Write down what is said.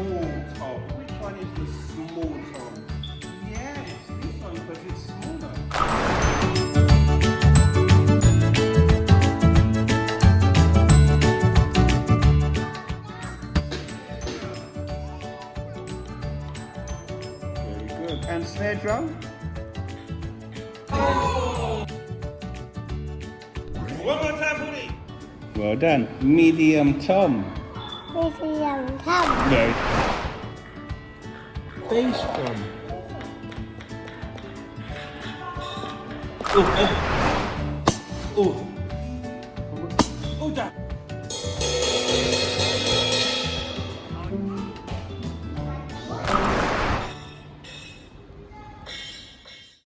small tom. Which one is the small tom? Yes, this one because it's smaller. Very good. And snare drum? One more time, Woody. Well done. Medium tom. Medium tom. Very bass drum. Oh, oh. Oh.